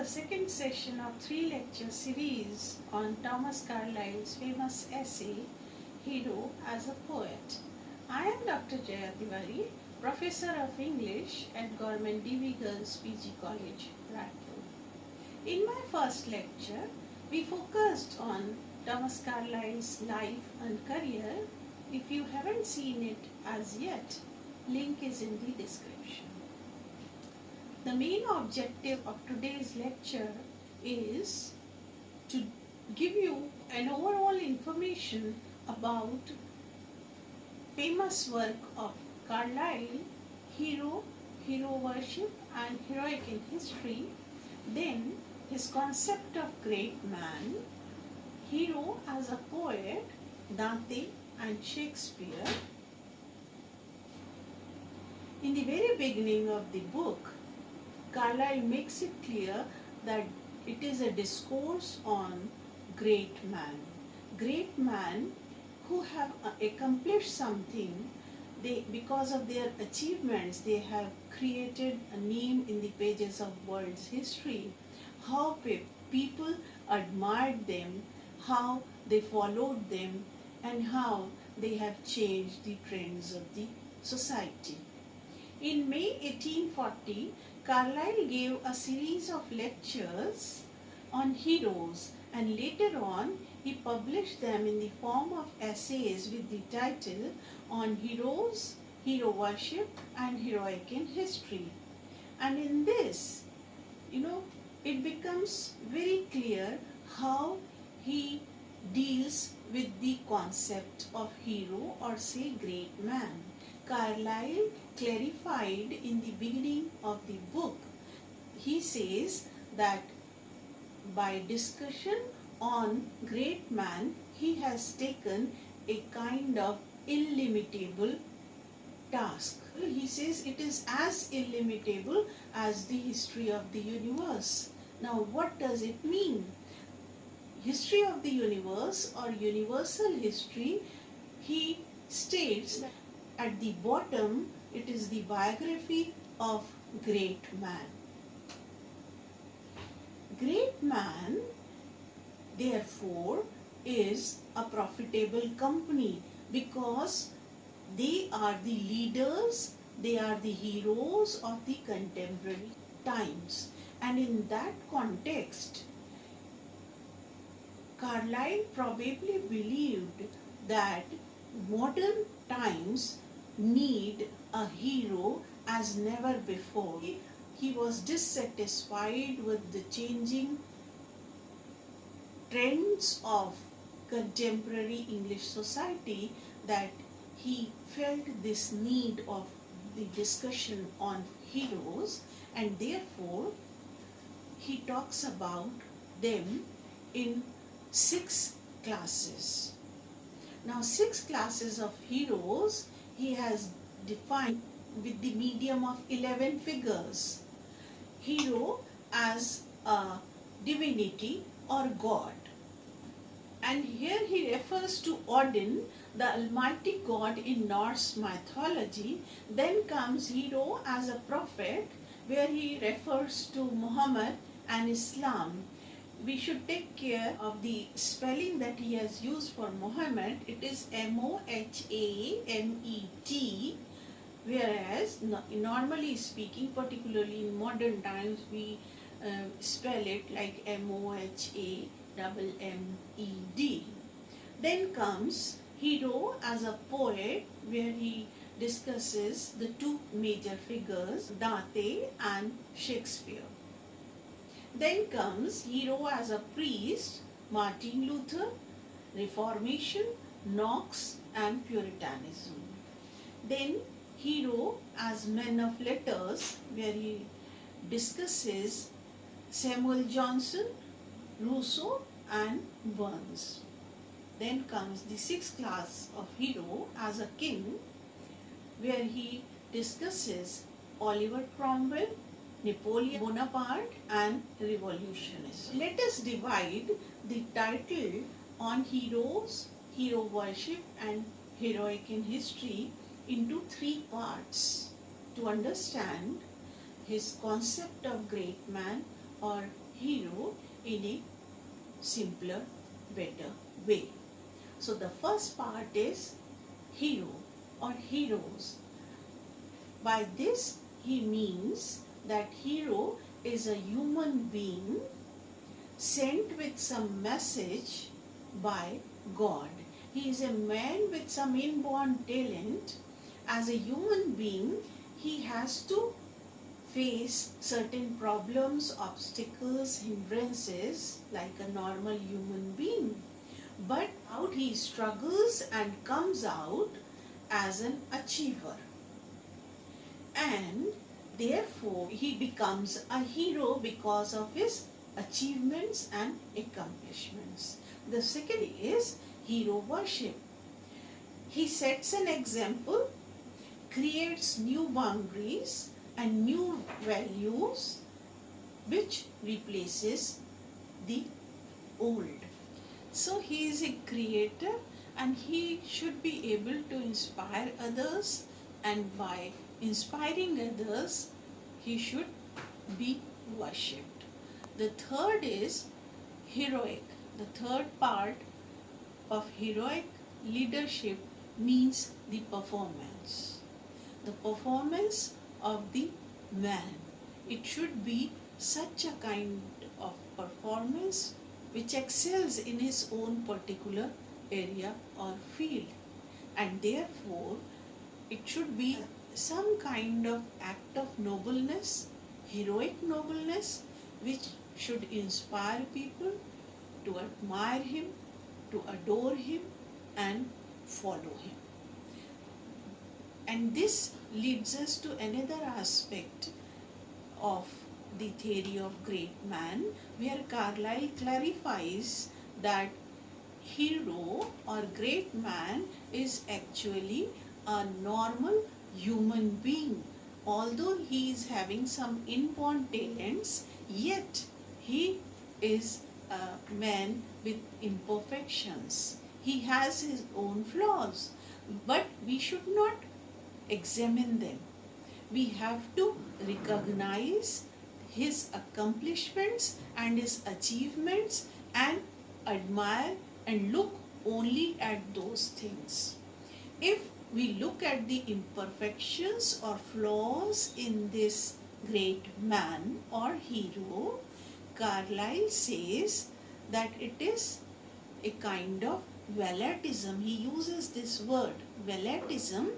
the second session of 3 lecture series on Thomas Carlyle's famous essay, Hero as a Poet. I am Dr. Jaya Tiwari, Professor of English at Government DV Girls PG College, Raipur. In my first lecture, we focused on Thomas Carlyle's life and career. If you haven't seen it as yet, link is in the description. The main objective of today's lecture is to give you an overall information about famous work of Carlyle, hero, hero worship and heroic in history, then his concept of great man, hero as a poet, Dante and Shakespeare. In the very beginning of the book, Carlyle makes it clear that it is a discourse on great man. Great men who have accomplished something, because of their achievements, they have created a name in the pages of world's history. How people admired them, how they followed them, and how they have changed the trends of the society. In May 1840, Carlyle gave a series of lectures on heroes, and later on he published them in the form of essays with the title On Heroes, Hero Worship and Heroic in History. And in this, it becomes very clear how he deals with the concept of hero or say great man. Carlyle clarified in the beginning of the book. He says that by discussion on great man, he has taken a kind of illimitable task. He says it is as illimitable as the history of the universe. Now, what does it mean? History of the universe or universal history, he states that at the bottom, it is the biography of great man. Great man, therefore, is a profitable company because they are the leaders, they are the heroes of the contemporary times. And in that context, Carlyle probably believed that modern times need a hero as never before. He was dissatisfied with the changing trends of contemporary English society, that he felt this need of the discussion on heroes, and therefore he talks about them in 6 classes. Now, 6 classes of heroes he has defined with the medium of 11 figures. Hero as a divinity or god. And here he refers to Odin, the almighty god in Norse mythology. Then comes hero as a prophet, where he refers to Muhammad and Islam. We should take care of the spelling that he has used for Muhammad. It is Mohamed, whereas normally speaking, particularly in modern times, we spell it like Mohammed. Then comes hero as a poet, where he discusses the 2 major figures, Dante and Shakespeare. Then comes hero as a priest, Martin Luther, Reformation, Knox and Puritanism. Then hero as men of letters, where he discusses Samuel Johnson, Rousseau and Burns. Then comes the 6th class of hero as a king, where he discusses Oliver Cromwell, Napoleon Bonaparte and revolutionists. Let us divide the title on heroes, hero worship and heroic in history into 3 parts to understand his concept of great man or hero in a simpler, better way. So the first part is hero or heroes. By this he means that hero is a human being sent with some message by God. He is a man with some inborn talent. As a human being, he has to face certain problems, obstacles, hindrances like a normal human being. But out he struggles and comes out as an achiever. And therefore he becomes a hero because of his achievements and accomplishments. The second is hero worship. He sets an example, creates new boundaries and new values which replaces the old. So he is a creator and he should be able to inspire others, and by inspiring others he should be worshipped. The third is heroic. The third part of heroic leadership means the performance. The performance of the man. It should be such a kind of performance which excels in his own particular area or field, and therefore it should be some kind of act of nobleness, heroic nobleness, which should inspire people to admire him, to adore him and follow him. And this leads us to another aspect of the theory of great man, where Carlyle clarifies that hero or great man is actually a normal human being. Although he is having some inborn talents, yet he is a man with imperfections. He has his own flaws, but we should not examine them. We have to recognize his accomplishments and his achievements and admire and look only at those things. If we look at the imperfections or flaws in this great man or hero, Carlyle says that it is a kind of valetism. He uses this word, valetism,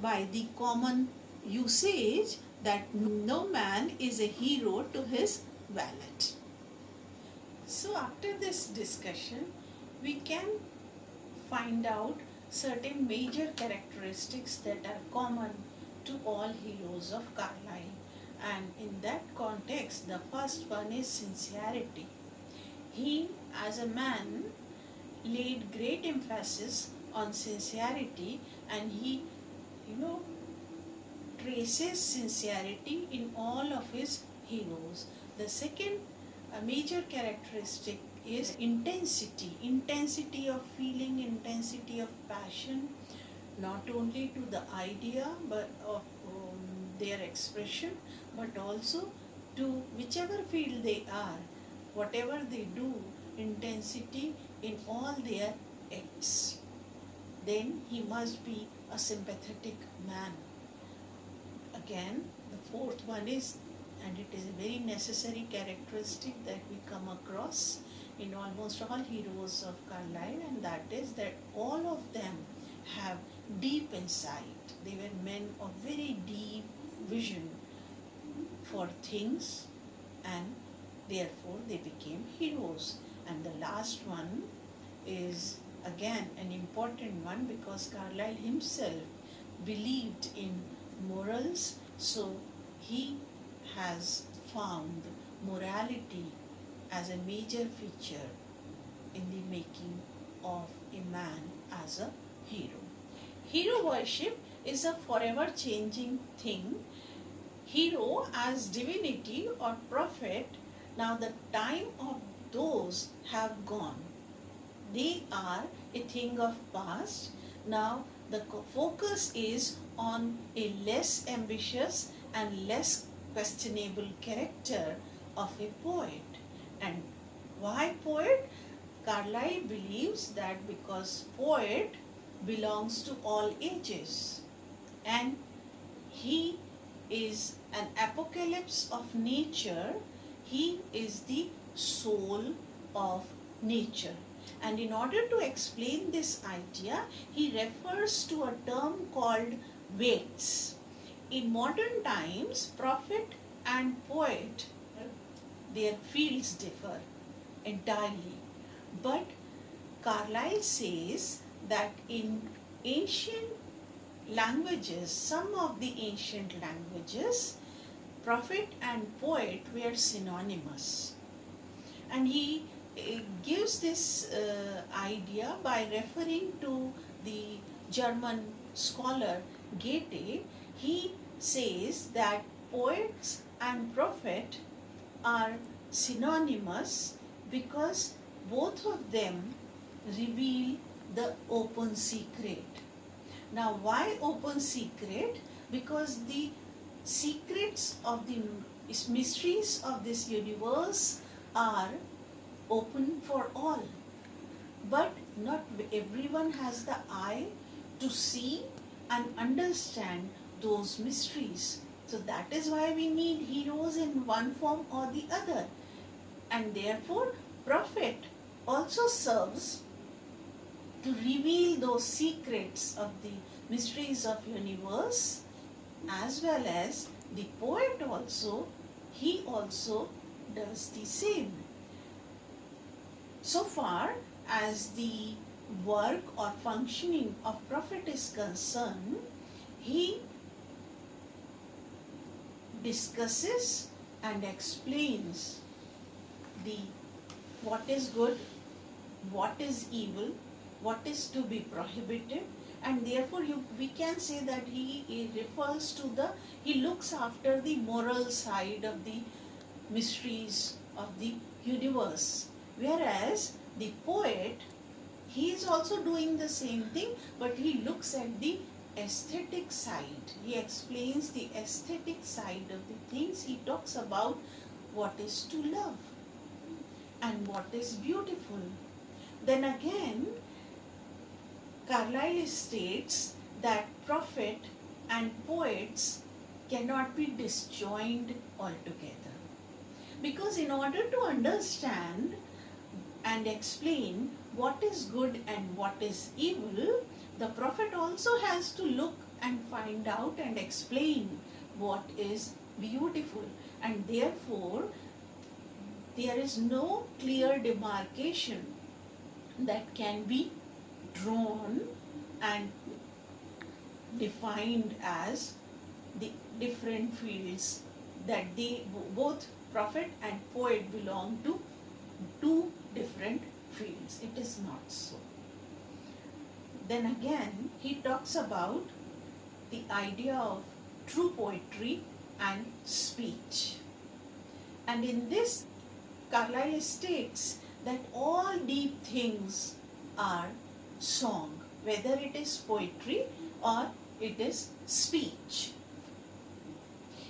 by the common usage that no man is a hero to his valet. So after this discussion, we can find out certain major characteristics that are common to all heroes of Carlyle. And in that context, the first one is sincerity. He, as a man, laid great emphasis on sincerity, and he, traces sincerity in all of his heroes. The second major characteristic is intensity of feeling, intensity of passion, not only to the idea but of their expression, but also to whichever field they are, whatever they do, intensity in all their acts. Then he must be a sympathetic man. Again, the fourth one is, and it is a very necessary characteristic that we come across in almost all heroes of Carlyle, and that is that all of them have deep insight. They were men of very deep vision for things, and therefore they became heroes. And the last one is again an important one, because Carlyle himself believed in morals, so he has found morality as a major feature in the making of a man as a hero. Hero worship is a forever changing thing. Hero as divinity or prophet, now the time of those have gone. They are a thing of past. Now the focus is on a less ambitious and less questionable character of a poet. And why poet? Carlyle believes that because poet belongs to all ages, and he is an apocalypse of nature. He is the soul of nature. And in order to explain this idea, he refers to a term called weights. In modern times, prophet and poet, their fields differ entirely. But Carlyle says that in ancient languages, some of the ancient languages, prophet and poet were synonymous. And he gives this idea by referring to the German scholar Goethe. He says that poets and prophet are synonymous because both of them reveal the open secret. Now, why open secret? Because the secrets of the mysteries of this universe are open for all. But not everyone has the eye to see and understand those mysteries. So that is why we need heroes in one form or the other. And therefore, prophet also serves to reveal those secrets of the mysteries of universe, as well as the poet also, he also does the same. So far as the work or functioning of prophet is concerned, he discusses and explains the what is good, what is evil, what is to be prohibited, and therefore we can say that he refers to he looks after the moral side of the mysteries of the universe. Whereas the poet, he is also doing the same thing, but he looks at the aesthetic side. He explains the aesthetic side of the things. He talks about what is to love and what is beautiful. Then again, Carlyle states that prophet and poets cannot be disjoined altogether. Because in order to understand and explain what is good and what is evil, the prophet also has to look and find out and explain what is beautiful. And therefore, there is no clear demarcation that can be drawn and defined as the different fields, that both prophet and poet belong to two different fields. It is not so. Then again, he talks about the idea of true poetry and speech. And in this, Carlyle states that all deep things are song, whether it is poetry or it is speech.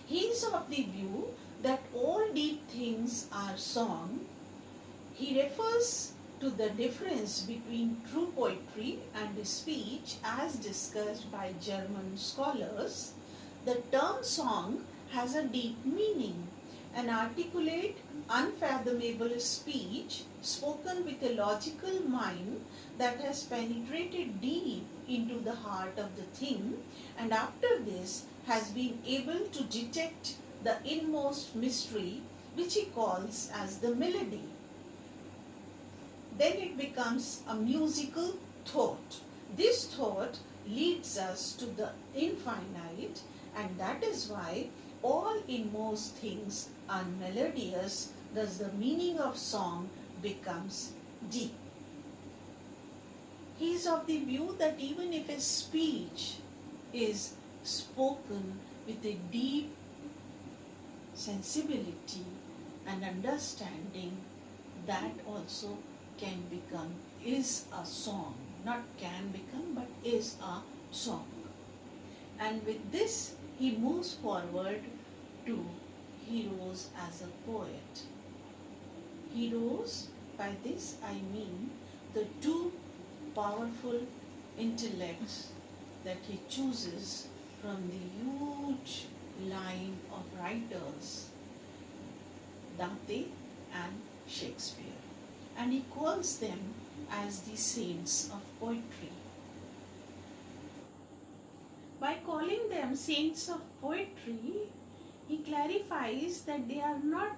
He is of the view that all deep things are song. He refers to the difference between true poetry and speech as discussed by German scholars. The term song has a deep meaning, an articulate, unfathomable speech spoken with a logical mind that has penetrated deep into the heart of the thing, and after this has been able to detect the inmost mystery, which he calls as the melody. Then it becomes a musical thought. This thought leads us to the infinite, and that is why all inmost things are melodious, thus the meaning of song becomes deep. He is of the view that even if a speech is spoken with a deep sensibility and understanding, that also is a song. Not can become, but is a song. And with this, he moves forward to he rose as a poet. He rose, by this I mean the two powerful intellects that he chooses from the huge line of writers, Dante and Shakespeare, and he calls them as the saints of poetry. By calling them saints of poetry, he clarifies that they are not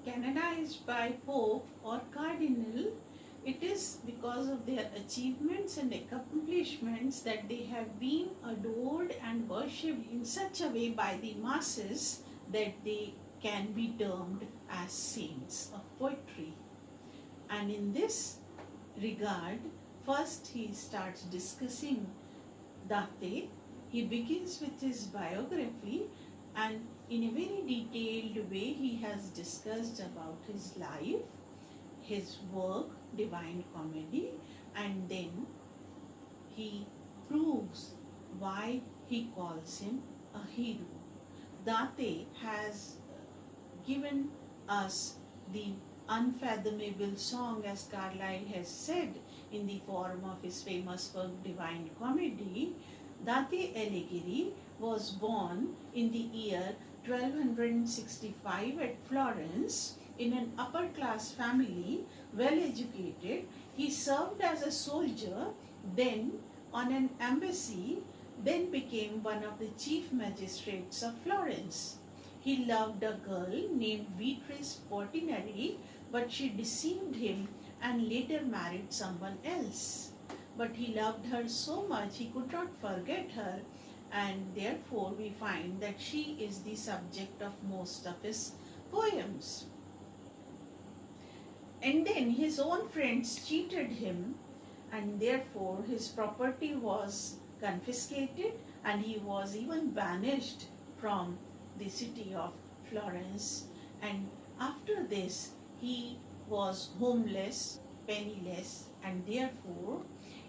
canonized by Pope or Cardinal. It is because of their achievements and accomplishments that they have been adored and worshipped in such a way by the masses that they can be termed as saints of poetry. And in this regard, first he starts discussing Dante. He begins with his biography, and in a very detailed way he has discussed about his life, his work, Divine Comedy, and then he proves why he calls him a hero. Dante has given us the unfathomable song, as Carlyle has said, in the form of his famous work Divine Comedy. Dante Alighieri was born in the year 1265 at Florence in an upper class family, well educated. He served as a soldier, then on an embassy, then became one of the chief magistrates of Florence. He loved a girl named Beatrice Portinari, but she deceived him and later married someone else. But he loved her so much he could not forget her, and therefore we find that she is the subject of most of his poems. And then his own friends cheated him, and therefore his property was confiscated and he was even banished from the city of Florence. And after this he was homeless, penniless, and therefore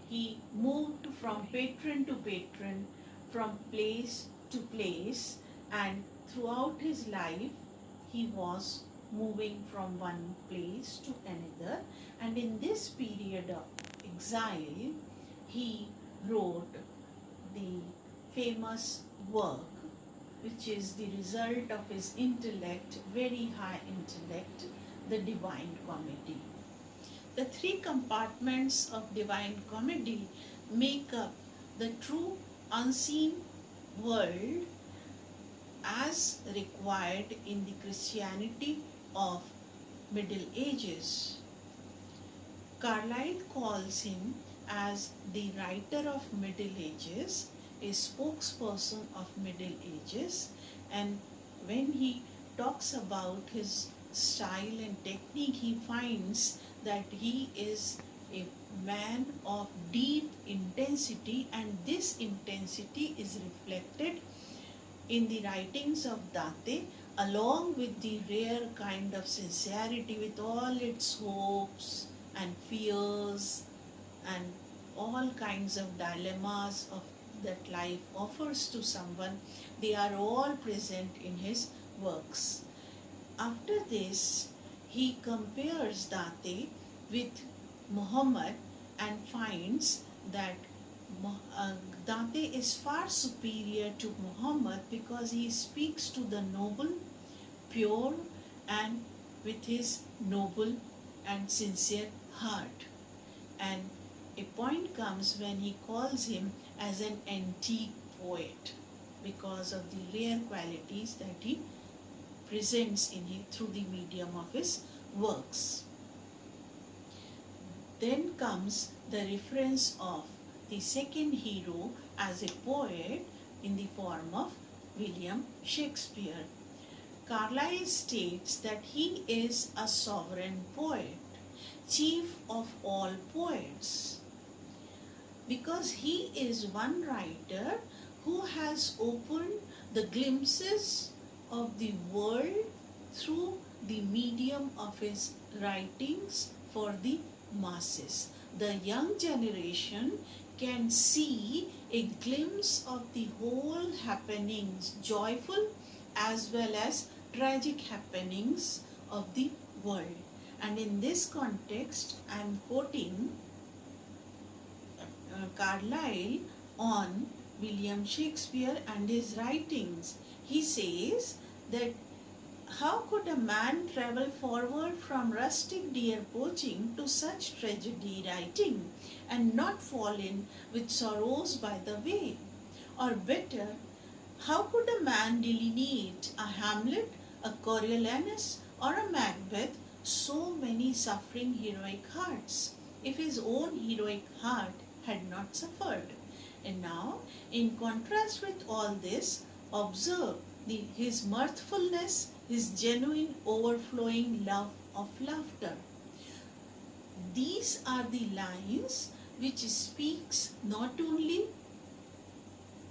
he moved from patron to patron, from place to place, and throughout his life he was moving from one place to another. And in this period of exile he wrote the famous work which is the result of his intellect, very high intellect, the Divine Comedy. The three compartments of Divine Comedy make up the true unseen world as required in the Christianity of Middle Ages. Carlyle calls him as the writer of Middle Ages, a spokesperson of Middle Ages, and when he talks about his style and technique, he finds that he is a man of deep intensity, and this intensity is reflected in the writings of Dante, along with the rare kind of sincerity with all its hopes and fears and all kinds of dilemmas of that life offers to someone. They are all present in his works. After this, he compares Dante with Muhammad and finds that Dante is far superior to Muhammad because he speaks to the noble, pure, and with his noble and sincere heart. And a point comes when he calls him as an antique poet because of the rare qualities that he presents through the medium of his works. Then comes the reference of the second hero as a poet in the form of William Shakespeare. Carlyle states that he is a sovereign poet, chief of all poets, because he is one writer who has opened the glimpses of the world through the medium of his writings for the masses. The young generation can see a glimpse of the whole happenings, joyful as well as tragic happenings of the world. And in this context, I am quoting Carlyle on William Shakespeare and his writings. He says that how could a man travel forward from rustic deer poaching to such tragedy writing and not fall in with sorrows by the way? Or better, how could a man delineate a Hamlet, a Coriolanus, or a Macbeth, so many suffering heroic hearts, if his own heroic heart had not suffered? And now, in contrast with all this, observe his mirthfulness, his genuine overflowing love of laughter. These are the lines which speaks not only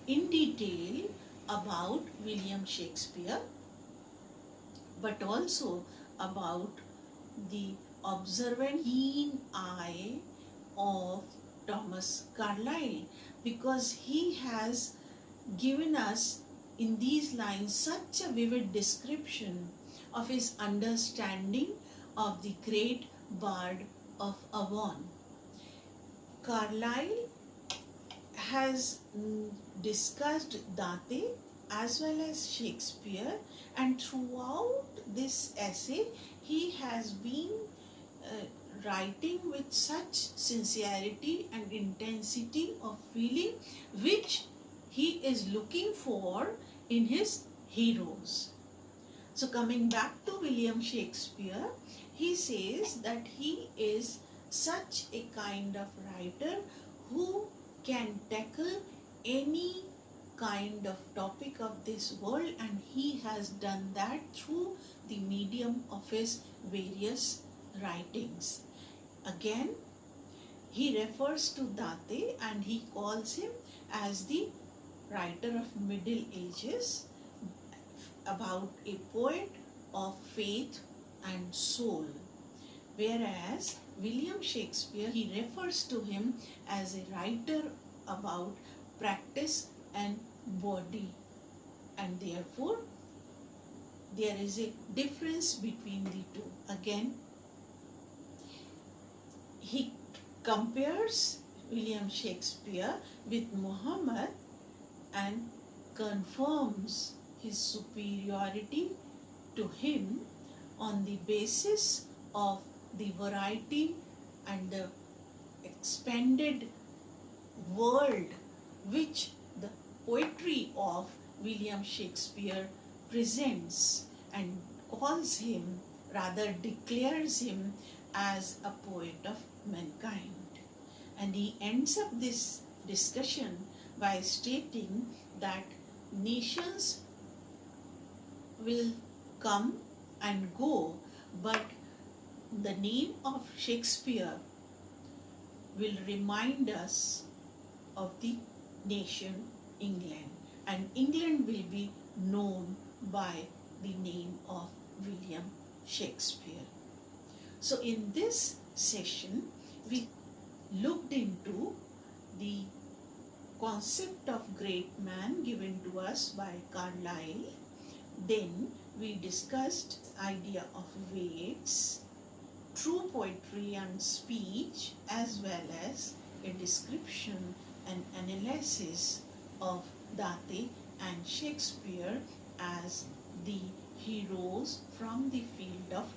in detail about William Shakespeare, but also about the observant, keen eye of Thomas Carlyle, because he has given us in these lines such a vivid description of his understanding of the great bard of Avon. Carlyle has discussed Dante as well as Shakespeare, and throughout this essay he has been writing with such sincerity and intensity of feeling which he is looking for in his heroes. So coming back to William Shakespeare, he says that he is such a kind of writer who can tackle any kind of topic of this world, and he has done that through the medium of his various writings. Again, he refers to Dante and he calls him as the writer of Middle Ages, about a poet of faith and soul. Whereas William Shakespeare, he refers to him as a writer about practice and body, and therefore there is a difference between the two. Again, he compares William Shakespeare with Muhammad and confirms his superiority to him on the basis of the variety and the expanded world which the poetry of William Shakespeare presents, and calls him, rather declares him as a poet of mankind. And he ends up this discussion by stating that nations will come and go, but the name of Shakespeare will remind us of the nation England, and England will be known by the name of William Shakespeare. So in this session, we looked into the concept of great man given to us by Carlyle. Then we discussed idea of weights, true poetry and speech, as well as a description and analysis of Dante and Shakespeare as the heroes from the field of